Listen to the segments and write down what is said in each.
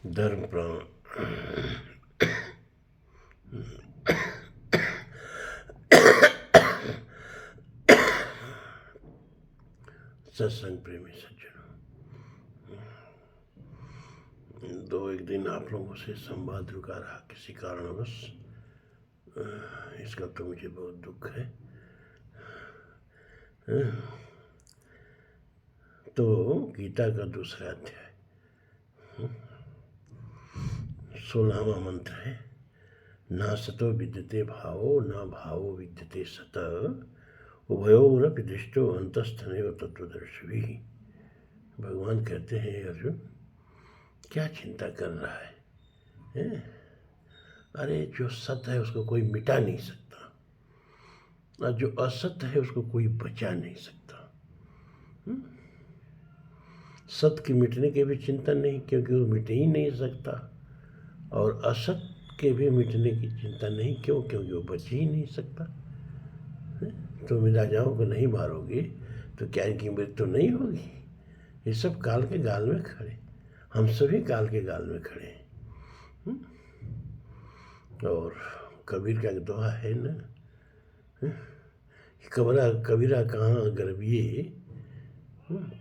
धर्म प्राण सत्संग प्रेमी सज्जनों, एक दिन आप लोगों से संवाद रुका रहा किसी कारणवश। इसका तो मुझे बहुत दुख है। तो गीता का दूसरा अध्याय 16वां मंत्र है। ना सतो विद्यते भावो न भावो विद्यते सत उभयोरपि दृष्टो अंतस्थनैव तत्वदर्शिभिः। भगवान कहते हैं, अर्जुन क्या चिंता कर रहा है? अरे जो सत्य है उसको कोई मिटा नहीं सकता, और जो असत्य है उसको कोई बचा नहीं सकता। सत्य के मिटने की भी चिंता नहीं, क्योंकि वो मिट ही नहीं सकता, और असत्य के भी मिटने की चिंता नहीं, क्योंकि वो बच ही नहीं सकता। तुम राजाओं को नहीं मारोगे तो क्या इनकी मृत्यु नहीं होगी? ये सब काल के गाल में खड़े, हम सभी काल के गाल में खड़े हैं। और कबीर का दोहा है ना, कबीरा कहाँ गर्भिए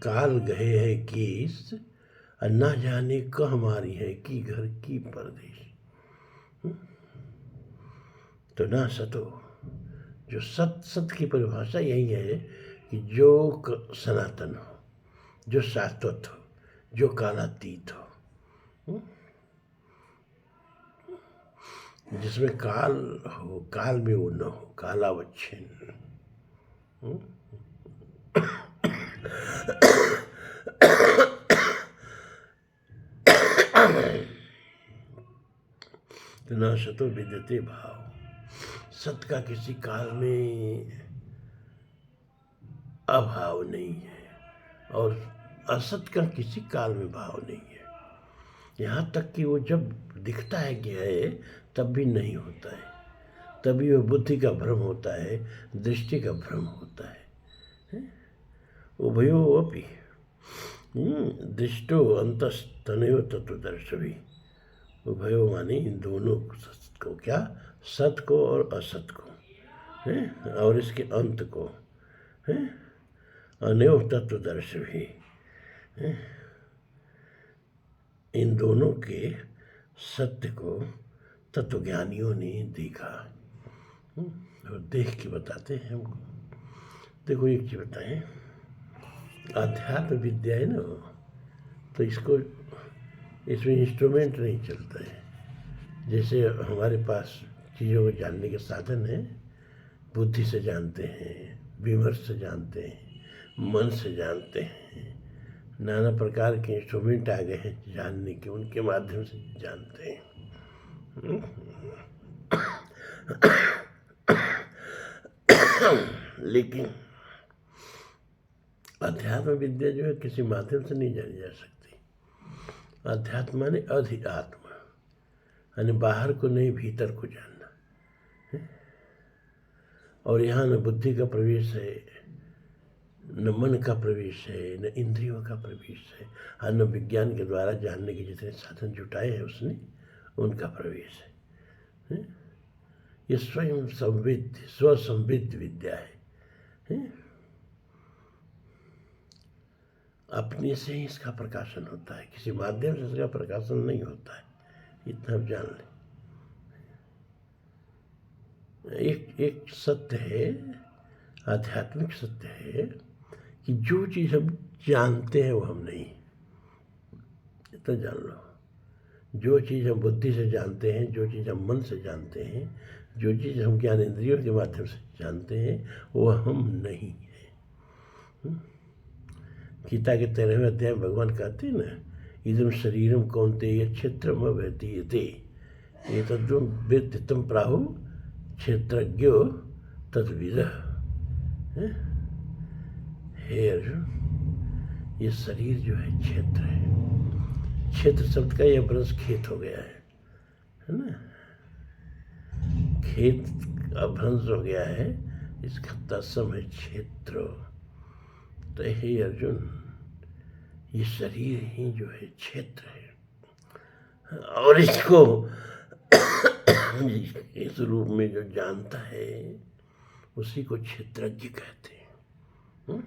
काल गए है केस, ना जाने कह हमारी है कि घर की परदेश। तो ना सतो, जो सत्य की परिभाषा यही है कि जो सनातन हो, जो शाश्वत हो, जो कालातीत हो, जिसमें काल हो, काल में वो न हो, कालावच्छिन्न। तो न सतो विद्यते भाव, सत्य का किसी काल में अभाव नहीं है, और असत्य का किसी काल में भाव नहीं है। यहाँ तक कि वो जब दिखता है कि है तब भी नहीं होता है, तभी वो बुद्धि का भ्रम होता है, दृष्टि का भ्रम होता है। उभयो अपि दृष्टो अंतस्तनैव तत्वदर्शिभिः। उभयो माने इन दोनों को, क्या? सत्य को और असत को, है, और इसके अंत को, है, अनैव तत्वदर्शिभिः। इन दोनों के सत्य को तत्वज्ञानियों ने देखा, और देख के बताते हैं हमको। देखो एक चीज बताएं, अध्यात्म विद्या है ना, तो इसमें इंस्ट्रूमेंट नहीं चलता है। जैसे हमारे पास चीज़ों को जानने के साधन है, बुद्धि से जानते हैं, विमर्श से जानते हैं, मन से जानते हैं, नाना प्रकार के इंस्ट्रूमेंट आ गए हैं जानने के, उनके माध्यम से जानते हैं। लेकिन अध्यात्म विद्या जो है किसी माध्यम से नहीं जानी जा सकती। अध्यात्म माने अधिआत्मा, यानी बाहर को नहीं, भीतर को जानना। और यहाँ न बुद्धि का प्रवेश है, न मन का प्रवेश है, न इंद्रियों का प्रवेश है, और न विज्ञान के द्वारा जानने के जितने साधन जुटाए हैं उसने, उनका प्रवेश है। ये स्वयं स्वसंविद्ध विद्या है। अपने से ही इसका प्रकाशन होता है, किसी माध्यम से इसका प्रकाशन नहीं होता है, इतना आप जान लें। एक सत्य है, आध्यात्मिक सत्य है कि जो चीज़ हम जानते हैं वो हम नहीं, इतना जान लो। जो चीज़ हम बुद्धि से जानते हैं, जो चीज़ हम मन से जानते हैं, जो चीज़ हम ज्ञान इंद्रियों के माध्यम से जानते हैं, वो हम नहीं है। गीता के 13वें अध्याय में भगवान कहते हैं ना, इदम शरीरम कौन्तेय क्षेत्रम अवतीयते एतद्वं वेत्ति तं प्राहु क्षेत्रज्ञो तद्विदः। हे अर्जुन, ये शरीर जो है क्षेत्र है। क्षेत्र शब्द का यह अपभ्रंश खेत हो गया है ना, खेत अपभ्रंश हो गया है, इसका तत्सम है क्षेत्र। तो हे अर्जुन, ये शरीर ही जो है क्षेत्र है, और इसको इस रूप में जो जानता है उसी को क्षेत्रज्ञ कहते हैं।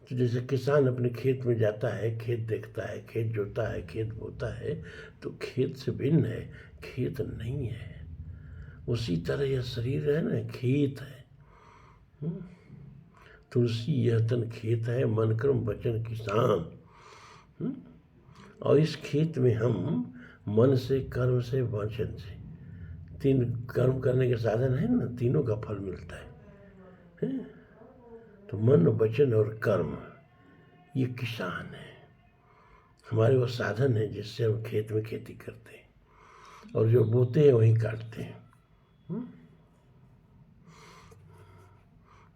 तो जैसे किसान अपने खेत में जाता है, खेत देखता है, खेत जोता है, खेत बोता है, तो खेत से भिन्न है, खेत नहीं है। उसी तरह यह शरीर है ना, खेत है। तुलसी यह तन खेत है, मन कर्म वचन किसान। और इस खेत में हम मन से, कर्म से, वचन से, तीन कर्म करने के साधन है ना, तीनों का फल मिलता है। तो मन, वचन और कर्म ये किसान है, हमारे वो साधन है जिससे हम खेत में खेती करते हैं, और जो बोते हैं वहीं काटते हैं।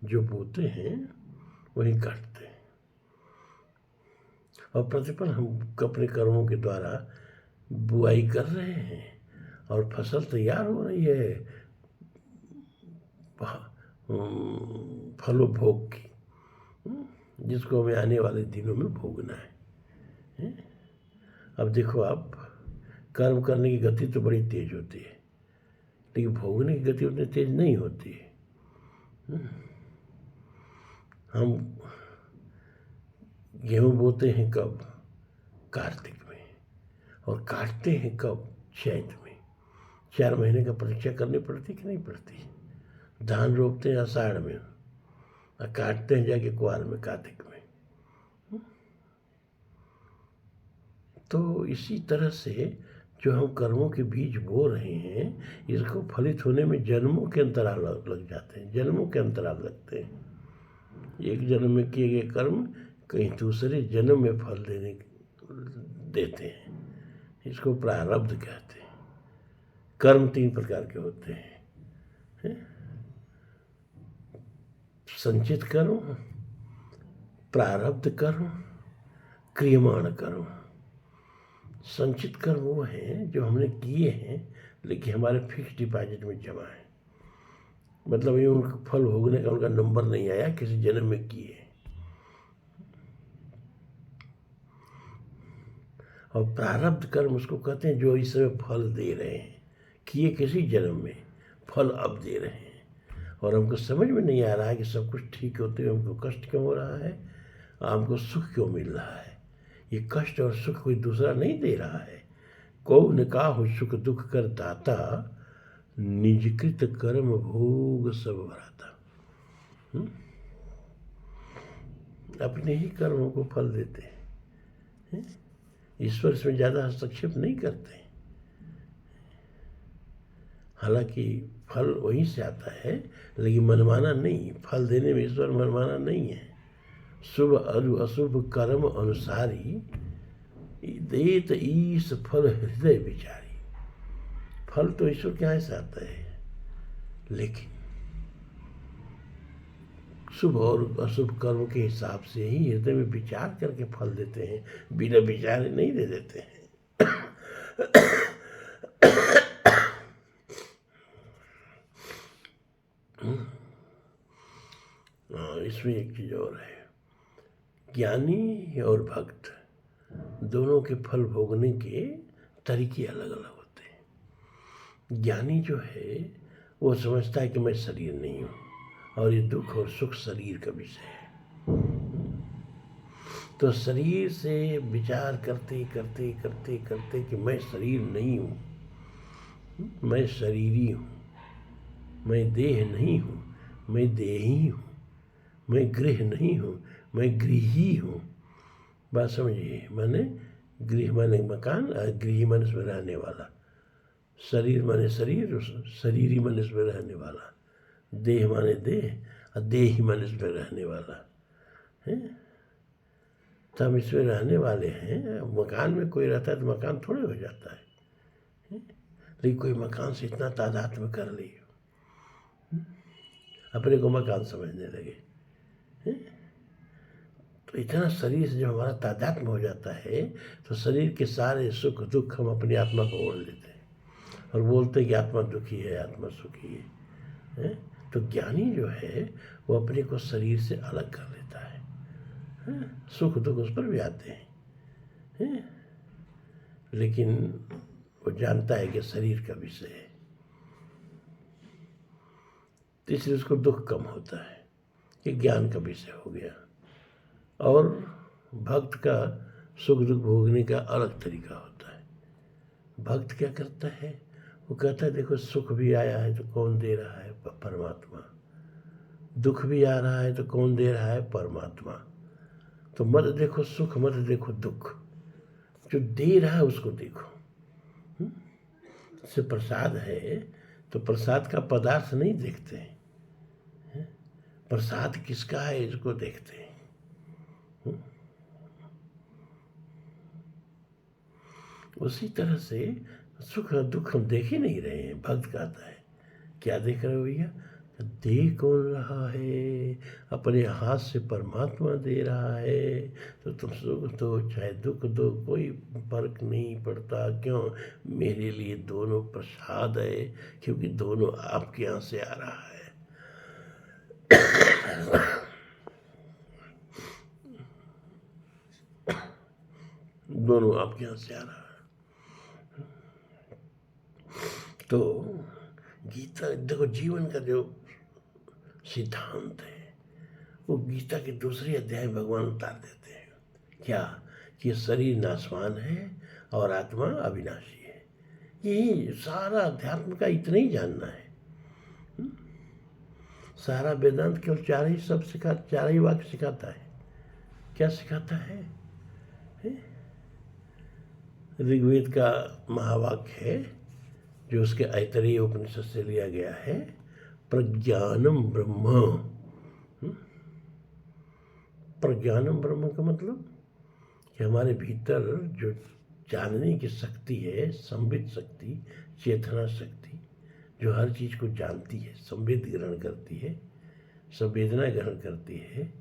जो बोते हैं वहीं काटते हैं, और प्रतिपल हम अपने कर्मों के द्वारा बुआई कर रहे हैं और फसल तैयार हो रही है फलोभोग की, जिसको हमें आने वाले दिनों में भोगना है। अब देखो आप, कर्म करने की गति तो बड़ी तेज होती है, लेकिन भोगने की गति उतनी तेज नहीं होती है। हम गेहूँ बोते हैं कब? कार्तिक में, और काटते हैं कब? चैत में। 4 महीने का परीक्षा करनी पड़ती कि नहीं पड़ती? धान रोपते हैं आषाढ़ में और काटते हैं जाके कुआर में, कार्तिक में। तो इसी तरह से जो हम कर्मों के बीज बो रहे हैं, इसको फलित होने में जन्मों के अंतराल लग जाते हैं, जन्मों के अंतराल लगते हैं। एक जन्म में किए गए कर्म कहीं दूसरे जन्म में फल देते हैं, इसको प्रारब्ध कहते हैं। कर्म 3 प्रकार के होते हैं, संचित कर्म, प्रारब्ध कर्म, क्रियमाण कर्म। संचित कर्म वो हैं जो हमने किए हैं लेकिन हमारे फिक्स डिपॉजिट में जमा है, मतलब ये उनका फल भोगने का उनका नंबर नहीं आया, किसी जन्म में किए। और प्रारब्ध कर्म उसको कहते हैं जो इस समय फल दे रहे हैं, किए किसी जन्म में, फल अब दे रहे हैं, और हमको समझ में नहीं आ रहा है कि सब कुछ ठीक होते हुए हमको कष्ट क्यों हो रहा है, हमको सुख क्यों मिल रहा है। ये कष्ट और सुख कोई दूसरा नहीं दे रहा है। कौ न काहु सुख दुख कर दाता, निजकृत कर्म भोग सब भराता। अपने ही कर्मों को फल देते हैं, ईश्वर इसमें ज़्यादा हस्तक्षेप नहीं करते। हालांकि फल वहीं से आता है, लेकिन मनमाना नहीं, फल देने में ईश्वर मनमाना नहीं है। शुभ अरु अशुभ कर्म अनुसारी, देत ईश फल हृदय विचारी। फल तो ईश्वर के यहाँ से आता है, लेकिन शुभ और अशुभ कर्म के हिसाब से ही हृदय में विचार करके फल देते हैं, बिना विचारे नहीं दे देते हैं। इसमें एक चीज और है, ज्ञानी और भक्त दोनों के फल भोगने के तरीके अलग अलग होते हैं। ज्ञानी जो है वो समझता है कि मैं शरीर नहीं हूँ, और ये दुख और सुख शरीर का विषय है। तो शरीर से विचार करते करते करते करते कि मैं शरीर नहीं हूँ, मैं शरीरी हूँ, मैं देह नहीं हूँ, मैं देही हूँ, मैं गृह नहीं हूँ, मैं गृही हूँ। बात समझिए, माने गृह माने मकान, और गृही माने उसमें रहने वाला, शरीर माने शरीर, शरीरी माने उसमें रहने वाला, देह माने देह, और देही माने उसमें रहने वाला है। तो हम इसमें रहने वाले हैं। मकान में कोई रहता है तो मकान थोड़े हो जाता है, लेकिन कोई मकान से इतना तादाद में कर ली, अपने को मकान समझने लगे, तो इतना शरीर से जब हमारा तादात्म्य हो जाता है, तो शरीर के सारे सुख दुख हम अपनी आत्मा को ओढ़ लेते हैं और बोलते हैं कि आत्मा दुखी है, आत्मा सुखी है। तो ज्ञानी जो है वो अपने को शरीर से अलग कर लेता है, सुख दुख उस पर भी आते हैं, लेकिन जानता है कि शरीर का विषय है, तो इसलिए उसको दुख कम होता है, ये ज्ञान का विषय हो गया। और भक्त का सुख दुख भोगने का अलग तरीका होता है। भक्त क्या करता है, वो कहता है देखो सुख भी आया है तो कौन दे रहा है, परमात्मा। दुख भी आ रहा है तो कौन दे रहा है, परमात्मा। तो मत देखो सुख, मत देखो दुख, जो दे रहा है उसको देखो। जैसे प्रसाद है तो प्रसाद का पदार्थ नहीं देखते हैं, प्रसाद किसका है इसको देखते हैं। उसी तरह से सुख और दुख हम देख ही नहीं रहे हैं। भक्त कहता है क्या देख रहे हो भैया, देख कौन रहा है, अपने हाथ से परमात्मा दे रहा है, तो तुम सुख दो चाहे दुख दो कोई फर्क नहीं पड़ता। क्यों, मेरे लिए दोनों प्रसाद है, क्योंकि दोनों आपके यहाँ से आ रहा है। दोनों आपके यहाँ से आ रहा है। तो गीता देखो, जीवन का जो सिद्धांत है वो गीता के दूसरे अध्याय में भगवान उतार देते हैं। क्या, कि ये शरीर नाशवान है और आत्मा अविनाशी है। ये सारा अध्यात्म का इतना ही जानना है। सारा वेदांत केवल चार ही वाक्य सिखाता है। क्या सिखाता है? ऋग्वेद का महावाक्य है जो उसके ऐतरेय उपनिषद से लिया गया है, प्रज्ञानम ब्रह्म। प्रज्ञानम ब्रह्म का मतलब कि हमारे भीतर जो जानने की शक्ति है, संविद शक्ति, चेतना शक्ति, जो हर चीज़ को जानती है, संवेद ग्रहण करती है, संवेदना ग्रहण करती है,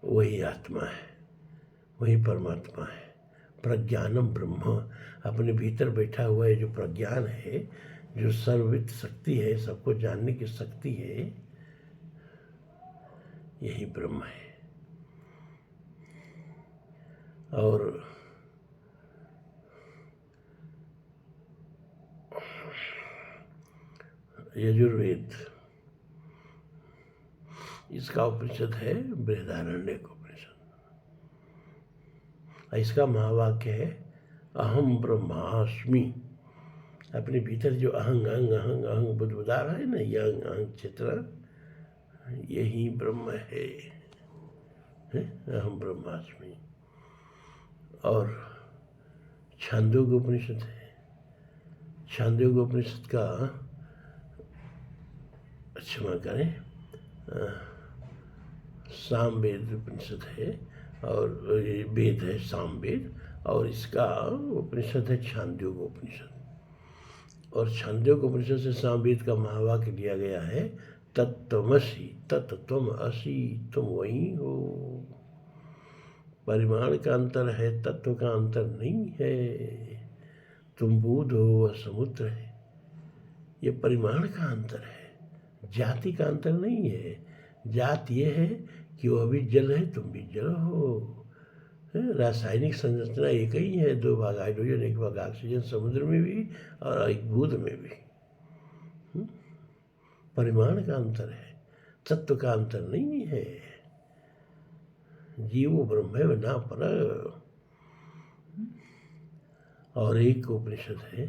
वही आत्मा है, वही परमात्मा है। प्रज्ञानम ब्रह्म, अपने भीतर बैठा हुआ है जो प्रज्ञान है, जो सर्वविद शक्ति है, सबको जानने की शक्ति है, यही ब्रह्म है। और यजुर्वेद, इसका उपनिषद है बृहदारण्यक उपनिषद। इसका महावाक्य है अहम ब्रह्मास्मि। अपने भीतर जो अहंग अहंग अहंग अहंग बुदबुदा रहा है ना, यह अहंग चित्र, यही ब्रह्म है, अहम ब्रह्मास्मि। और छांदोग्य उपनिषद है, छांदोग्य उपनिषद का, क्षमा करें, सामवेद उपनिषद है, और ये वेद है सामवेद, और इसका उपनिषद है छांदोग्य उपनिषद। और छांदोग्य उपनिषद से सामवेद का महावाक्य लिया गया है, तत्त्वमसि, तत्त्वम असि, तुम वही हो। परिमाण का अंतर है, तत्व का अंतर नहीं है। तुम बूढ़ हो, वह समुद्र है। ये परिमाण का अंतर है, जाति का अंतर नहीं है। जात ये है कि वो अभी जल है, तुम भी जल हो। रासायनिक संरचना एक ही है, 2 भाग हाइड्रोजन 1 भाग ऑक्सीजन, समुद्र में भी और एक बूंद में भी। परिमाण का अंतर है, तत्व का अंतर नहीं है। जीवो ब्रह्म ना पर। और एक उपनिषद है,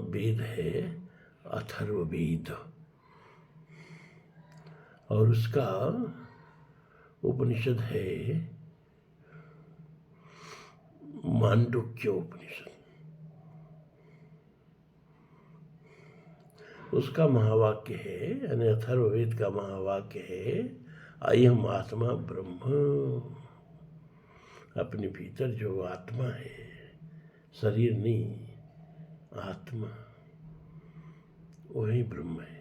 वेद है अथर्ववेद, और उसका उपनिषद है मांडुक्य उपनिषद। उसका महावाक्य है, यानी अथर्ववेद का महावाक्य है, अयम आत्मा ब्रह्म। अपने भीतर जो आत्मा है, शरीर नहीं, आत्मा, वही ब्रह्म है।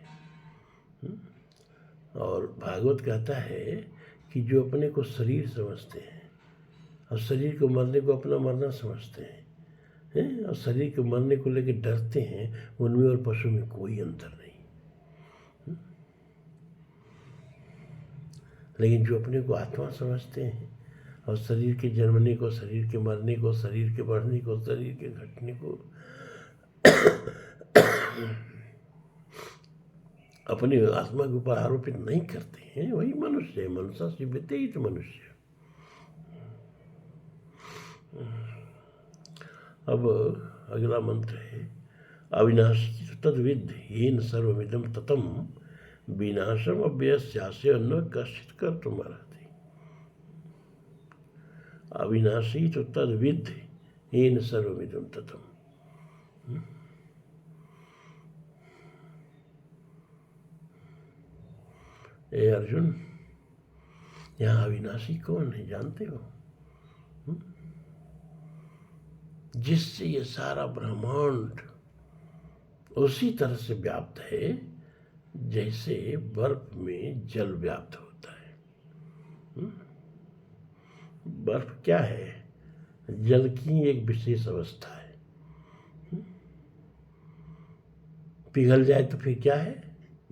और भागवत कहता है कि जो अपने को शरीर समझते हैं और शरीर को मरने को अपना मरना समझते हैं, और शरीर के मरने को लेकर डरते हैं, उनमें और पशु में कोई अंतर नहीं। लेकिन जो अपने को आत्मा समझते हैं और शरीर के जन्मने को, शरीर के मरने को, शरीर के बढ़ने को, शरीर के घटने को अपनी आत्मा के ऊपर आरोपित नहीं करते हैं। वही मनुष्य है। मनुष्य शिव्यते ही तो मनुष्य। अब अगला मंत्र है अविनाशी तद्विद येन सर्वमिदं ततं विनाशम अव्ययस्यास्य न कश्चित् कर्तुमर्हति। अविनाशी तो तद्विद येन सर्वमिदं ततं। ए अर्जुन, यहाँ अविनाशी कौन है जानते हो? जिससे ये सारा ब्रह्मांड उसी तरह से व्याप्त है जैसे बर्फ में जल व्याप्त होता है। बर्फ क्या है? जल की एक विशेष अवस्था है। पिघल जाए तो फिर क्या है?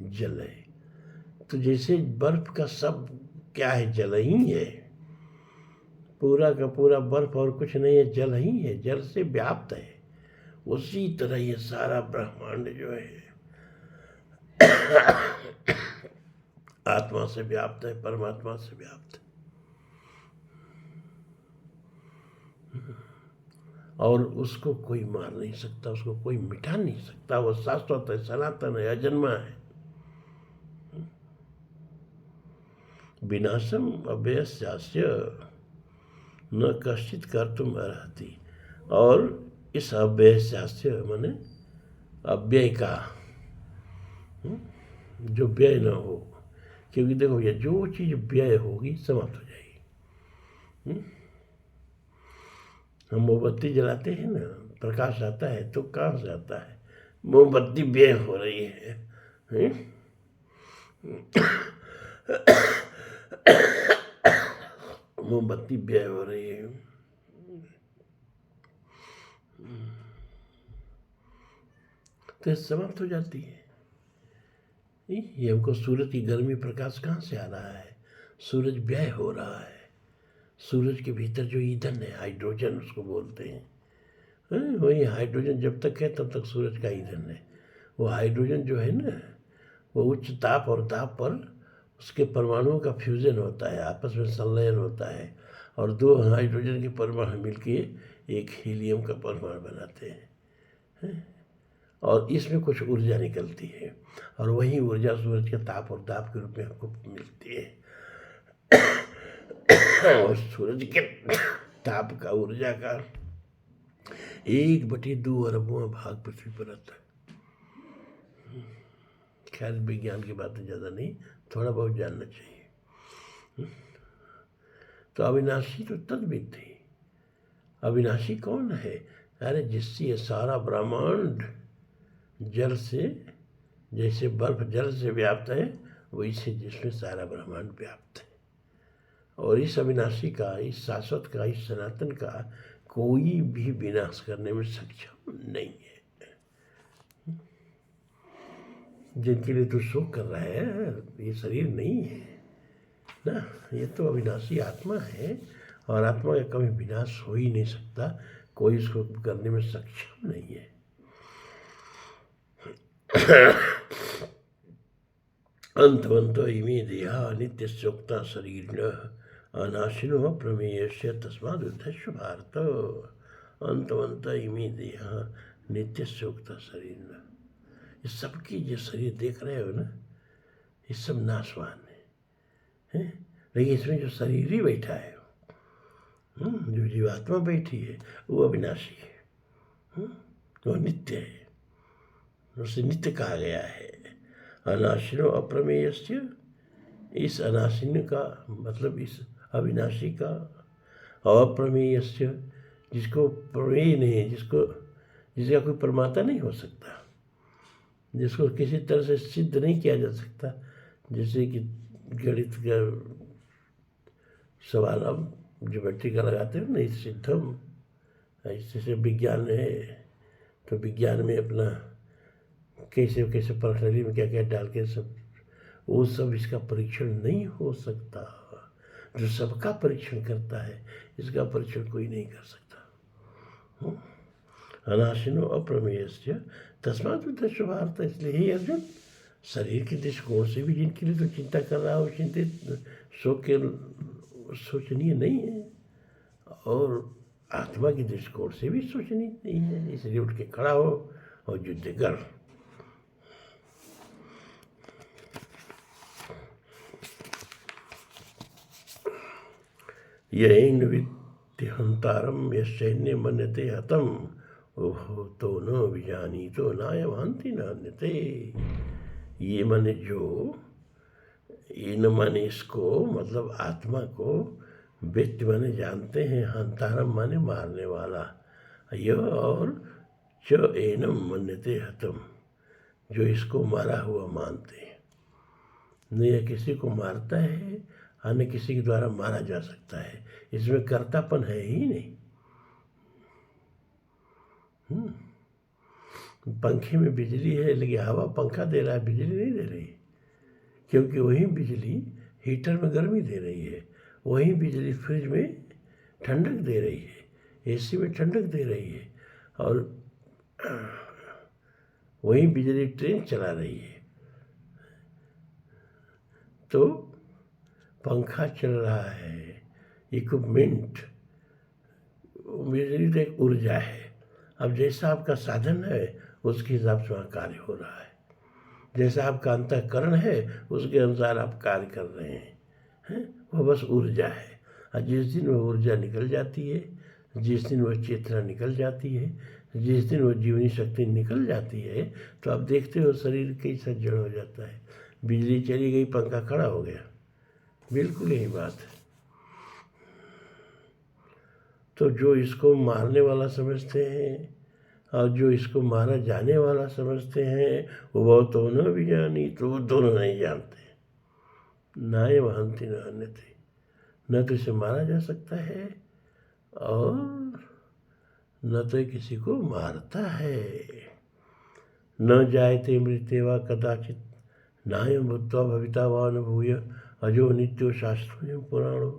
जल है। तो जैसे बर्फ का सब क्या है? जल ही है। पूरा का पूरा बर्फ और कुछ नहीं है, जल ही है, जल से व्याप्त है। उसी तरह ये सारा ब्रह्मांड जो है आत्मा से व्याप्त है, परमात्मा से व्याप्त है। और उसको कोई मार नहीं सकता, उसको कोई मिटा नहीं सकता। वो शाश्वत है, सनातन है, अजन्मा है। विनाशम अव्ययस्यास्य न कश्चित् कर्तुम अर्हति। और इस अव्ययस्यास्य माने अव्यय का, जो व्यय न हो। क्योंकि देखो ये जो चीज व्यय होगी समाप्त हो जाएगी। हम मोमबत्ती जलाते हैं ना, प्रकाश आता है तो कहाँ से आता है? मोमबत्ती व्यय हो रही है। मोमबत्ती व्यय हो रही है। तो समाप्त हो जाती है। ये हमको सूरज की गर्मी प्रकाश कहाँ से आ रहा है? सूरज व्यय हो रहा है। सूरज के भीतर जो ईंधन है, हाइड्रोजन उसको बोलते हैं, वही हाइड्रोजन जब तक है तब तक सूरज का ईंधन है। वो हाइड्रोजन जो है ना, वो उच्च ताप और दाब पर उसके परमाणुओं का फ्यूजन होता है, आपस में संलयन होता है, और दो हाइड्रोजन के परमाणु मिलके एक हीलियम का परमाणु बनाते हैं। और इसमें कुछ ऊर्जा निकलती है, और वही ऊर्जा सूरज के ताप और दाब के रूप में हमको मिलती है। और सूरज के ताप का, ऊर्जा का 1/2 अरबवां भाग पृथ्वी पर आता है। खैर विज्ञान की बातें ज़्यादा नहीं, थोड़ा बहुत जानना चाहिए। तो अविनाशी तो तद्विद थी। अविनाशी कौन है? अरे जिससे ये सारा ब्रह्मांड जल से, जैसे बर्फ जल से व्याप्त है, वैसे जिसमें सारा ब्रह्मांड व्याप्त है। और इस अविनाशी का, इस शाश्वत का, इस सनातन का कोई भी विनाश करने में सक्षम नहीं है। जिनके लिए तू शोक कर रहा है, ये शरीर नहीं है ना, ये तो अविनाशी आत्मा है। और आत्मा का कभी विनाश हो ही नहीं सकता, कोई इसको करने में सक्षम नहीं है। अंतवंतो इमे देहा नित्यस्योक्ता शरीरिणः अनाशिनो प्रमेयस्य तस्मादुद्धस्य भारत। अंतवंत इमे देहा नित्यस्योक्ता शरीरिणः। ये सबकी जो शरीर देख रहे हो ना, ये सब नाशवान है। लेकिन इसमें जो शरीर ही बैठा है, जो जीवात्मा बैठी है, वो अविनाशी है, वो नित्य है। उसे नित्य कहा गया है। अनाशिनो अप्रमेयस्य, इस अनाशिन का मतलब इस अविनाशी का, अप्रमेयस्य जिसको प्रमेय नहीं है, जिसका कोई प्रमाता नहीं हो सकता, जिसको किसी तरह से सिद्ध नहीं किया जा सकता। जैसे कि गणित का सवाल अब ज्योमेट्री का लगाते हैं नहीं सिद्धम, ऐसे विज्ञान है तो विज्ञान में अपना कैसे कैसे प्रणाली में क्या क्या डाल के सब, वो सब इसका परीक्षण नहीं हो सकता। जो सबका परीक्षण करता है, इसका परीक्षण कोई नहीं कर सकता। अनाशिनो अप्रमेयस्य तस्मात् वित्तस्य भारत। इसलिए ही अर्जुन, शरीर के दृष्टिकोण से भी जिनके लिए तो चिंता कर रहा हो, चिंतित सोचनीय नहीं है, और आत्मा के दृष्टिकोण से भी सोचनीय नहीं है। इसलिए उठ के खड़ा हो और युद्ध कर। यैन वित्ति हंतारम यैन्य मन्यते हतम उभो तो न विजानी तो नायम हंति न अन्यते। ये माने जो, ये न माने इसको, मतलब आत्मा को वित्त माने जानते हैं, हंतारम माने मारने वाला, यह और च एनम मन्यते हतम, जो इसको मारा हुआ मानते हैं। न यह किसी को मारता है, अन्य किसी के द्वारा मारा जा सकता है, इसमें कर्तापन है ही नहीं। पंखे में बिजली है, लेकिन हवा पंखा दे रहा है, बिजली नहीं दे रही, क्योंकि वही बिजली हीटर में गर्मी दे रही है, वही बिजली फ्रिज में ठंडक दे रही है, एसी में ठंडक दे रही है, और वही बिजली ट्रेन चला रही है। तो पंखा चल रहा है, इक्विपमेंट, बिजली तो एक ऊर्जा है। अब जैसा आपका साधन है उसके हिसाब से वहाँ कार्य हो रहा है, जैसा आपका अंतःकरण है उसके अनुसार आप कार्य कर रहे हैं, वो बस ऊर्जा है। और जिस दिन वो ऊर्जा निकल जाती है, जिस दिन वह चेतना निकल जाती है, जिस दिन वो जीवनी शक्ति निकल जाती है, तो आप देखते हो शरीर कैसा जड़ हो जाता है। बिजली चली गई, पंखा खड़ा हो गया, बिल्कुल यही बात है। तो जो इसको मारने वाला समझते हैं और जो इसको मारा जाने वाला समझते हैं, वो तो न भी जानी, तो वो दोनों नहीं जानते। ना ये वहंती न अन्यते, न तो इसे मारा जा सकता है और न तो किसी को मारता है। न जायते मृत्येवा कदाचित नायम भूत्वा भवितावान भूय अजो नित्यो शास्त्रोऽयं पुराणो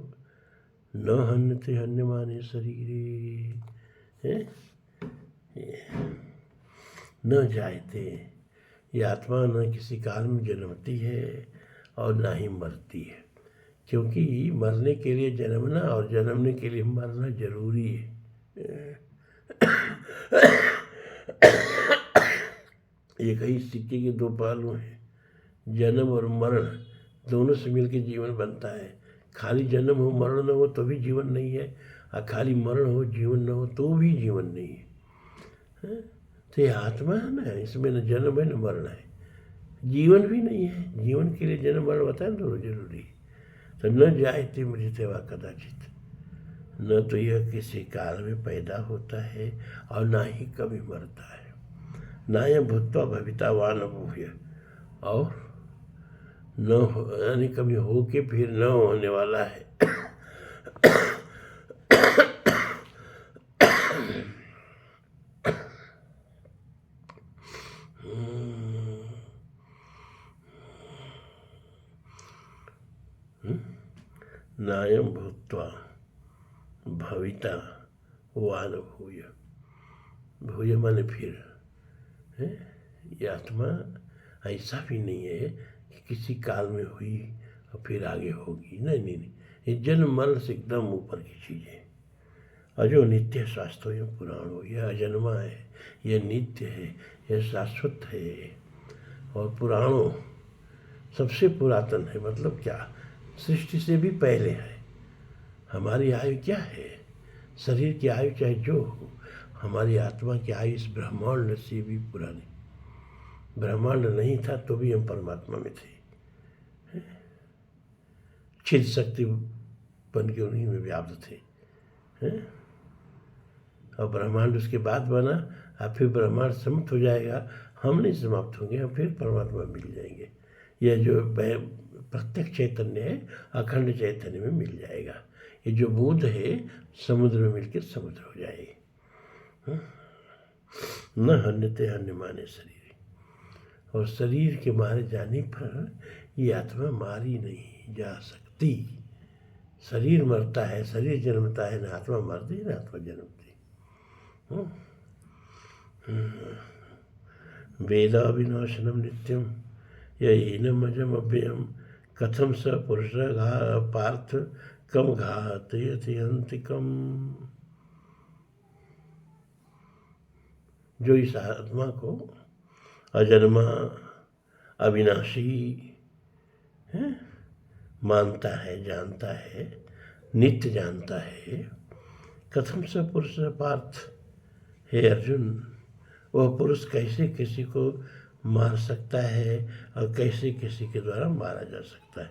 न हन्यते हन्यमाने शरीरे। न जायते, ये आत्मा न किसी काल में जन्मती है और ना ही मरती है, क्योंकि मरने के लिए जन्मना और जन्मने के लिए मरना जरूरी है। एक ही सिक्के के दो पहलू हैं, जन्म और मरण, दोनों से मिलकर जीवन बनता है। खाली जन्म हो मरण न हो तो भी जीवन नहीं है, और खाली मरण हो जीवन न हो तो भी जीवन नहीं है। तो ये आत्मा है ना, इसमें न जन्म है न मरण है, जीवन भी नहीं है। जीवन के लिए जन्म मरण बताए दोनों जरूरी। तो न जायते मृत्यवा कदाचित, न तो यह किसी काल में पैदा होता है और ना ही कभी मरता है। ना यह भूत्वा भवितावान भूय, और न यानी कभी हो के फिर न होने वाला है। नायम भूत्वा भविता वान भूय, भूय माने फिर है। ये आत्मा ऐसा भी नहीं है कि किसी काल में हुई और फिर आगे होगी, नहीं नहीं नहीं, ये जन्म मरण से एकदम ऊपर की चीज़ है। अजो नित्य शास्त्रों यह पुराण हो, यह अजन्मा है, यह नित्य है, यह शाश्वत है। और पुराणों सबसे पुरातन है, मतलब क्या, सृष्टि से भी पहले है। हमारी आयु क्या है, शरीर की आयु चाहे जो हो, हमारी आत्मा की आयु इस ब्रह्मांड से भी पुरानी। ब्रह्मांड नहीं था तो भी हम परमात्मा में थे, चिद शक्ति बन के उन्हीं में व्याप्त थे। और ब्रह्मांड उसके बाद बना, और फिर ब्रह्मांड समाप्त हो जाएगा, हम नहीं समाप्त होंगे, हम फिर परमात्मा मिल जाएंगे। यह जो प्रत्यक्ष चैतन्य है अखंड चैतन्य में मिल जाएगा। ये जो बूंद है समुद्र में मिलकर समुद्र हो जाएगी। न हन्यते हन्यमाने शरीर, और शरीर के मारे जाने पर ये आत्मा मारी नहीं जा सकती। शरीर मरता है, शरीर जन्मता है, न आत्मा मरती न आत्मा जन्मती। वेदाविनाशनम नित्यम यहीनम अजम अव्ययम कथम स पुरुष घा पार्थ कम घातयति अंतिकम। जो इस आत्मा को अजन्मा, अविनाशी है मानता है, जानता है, नित्य जानता है, कथम स पुरुष पार्थ, हे अर्जुन, वह पुरुष कैसे किसी को मार सकता है और कैसे किसी के द्वारा मारा जा सकता है।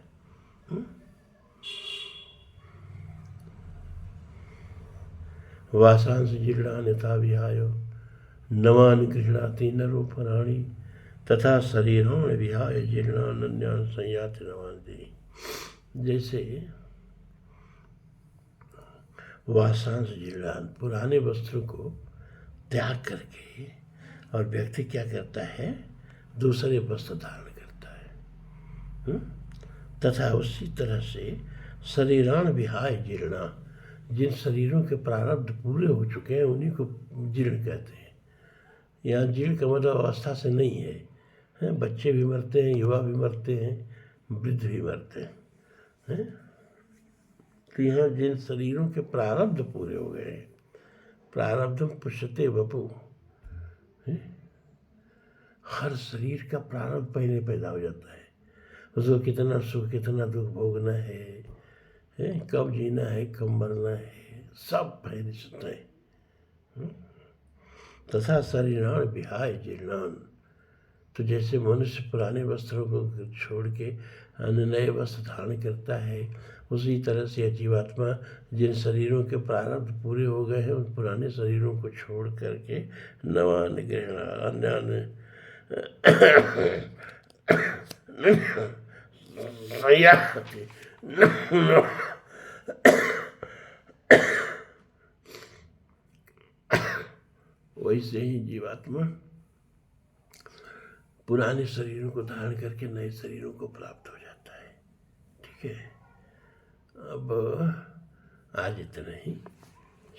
वासांस जीर्णानि यथा विहाय नवानि गृह्णाति नरोपराणि तथा शरीराणि विहाय जीर्णान्यान् संयाति नवानि। जैसे वासांस जीर्णान्, पुराने वस्त्रों को त्याग करके और व्यक्ति क्या करता है, दूसरे वस्त्र धारण करता है। तथा उसी तरह से शरीरान विहाय जीर्णा, जिन शरीरों के प्रारब्ध पूरे हो चुके हैं उन्हीं को जीर्ण कहते हैं। यहाँ जीर्ण का मतलब अवस्था से नहीं है, बच्चे भी मरते हैं, युवा भी मरते हैं, वृद्ध भी मरते हैं। तो यहाँ जिन शरीरों के प्रारब्ध पूरे हो गए हैं, प्रारब्धम पुष्यते वपु, हर शरीर का प्रारब्ध पहले पैदा हो जाता है। उसको कितना सुख कितना दुख भोगना है, कब जीना है कब मरना है, सब पहले से तय। तथा शरीरान विहाय जीर्णान, तो जैसे मनुष्य पुराने वस्त्रों को छोड़ के अन्य नए वस्त्र धारण करता है, उसी तरह से जीवात्मा जिन शरीरों के प्रारब्ध पूरे हो गए हैं उन पुराने शरीरों को छोड़ करके नवान ग्रहण वैसे ही जीवात्मा पुराने शरीरों को धारण करके नए शरीरों को प्राप्त हो जाता है। ठीक है, अब आज इतना ही।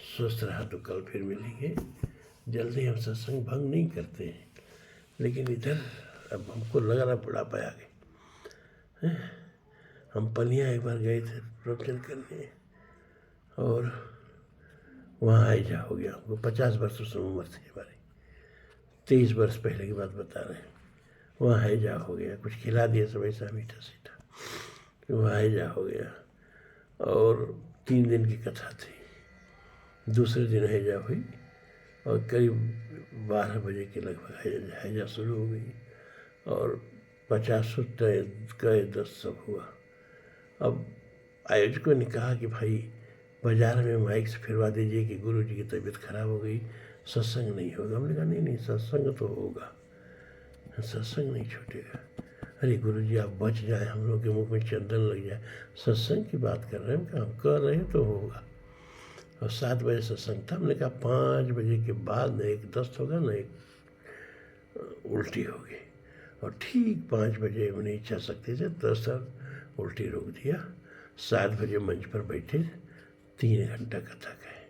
स्वस्थ रहा तो कल फिर मिलेंगे। जल्दी हम सत्संग भंग नहीं करते हैं, लेकिन इधर अब हमको लग रहा बुढ़ापा आ गई। हम पलियाँ एक बार गए थे प्रवचन करने और वहाँ आइजा हो गया। हमको 50 वर्ष उस उम्र थी हमारी, 23 वर्ष पहले की बात बता रहे हैं। वहाँ हैजा हो गया, कुछ खिला दिया सब ऐसा मीठा सीठा, वहाँ हैजा हो गया और 3 दिन की कथा थी। दूसरे दिन हैजा हुई और करीब 12 बजे के लगभग हैजा शुरू हो गई और 50 गए 10 सब हुआ। अब आयोजकों ने कहा कि भाई बाजार में माइक से फिरवा दीजिए कि गुरु जी की तबीयत खराब हो गई, सत्संग नहीं होगा। हमने कहा नहीं सत्संग तो होगा, सत्संग नहीं छूटेगा। अरे गुरु जी आप बच जाए, हम लोग के मुख में चंदन लग जाए, सत्संग की बात कर रहे हैं। हम कर रहे हैं तो होगा। और 7 बजे सत्संग था। हमने कहा 5 बजे के बाद न एक दस्त होगा न एक उल्टी होगी। और ठीक 5 बजे मैंने इच्छा शक्ति से 10 उल्टी रोक दिया। 7 बजे मंच पर बैठे 3 घंटा कथा कहे।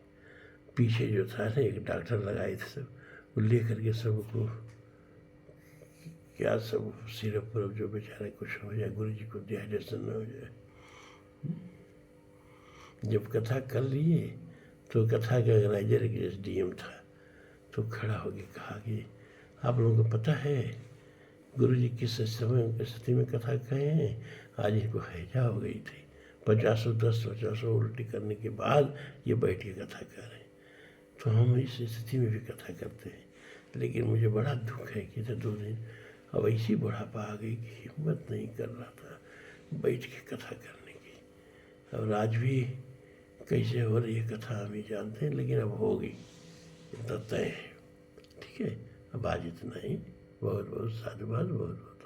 पीछे जो था ना एक डॉक्टर लगाए थे, सब वो ले करके सबको क्या सब सिरप पर जो बेचारे कुछ हो जाए, गुरु जी को डिहाइड्रेशन न हो जाए। जब कथा कर लिए तो कथा के ऑर्गेनाइजर एक SDM था, तो खड़ा होकर कहा कि आप लोगों को पता है गुरु जी किस समय स्थिति में कथा कहे हैं? आज इनको हैजा हो गई थी, 50 उल्टी करने के बाद ये बैठ के कथा कर रहे हैं। तो हम इस स्थिति में भी कथा करते हैं, लेकिन मुझे बड़ा दुख है कि 2 दिन अब ऐसी बुढ़ापा आ गई कि हिम्मत नहीं कर रहा था बैठ के कथा करने की। और आज भी कैसे हो रही है कथा हम ही जानते हैं, लेकिन अब होगी, इतना तय है। ठीक है, अब आज इतना ही। बहुत बहुत साधुवाद, बहुत बहुत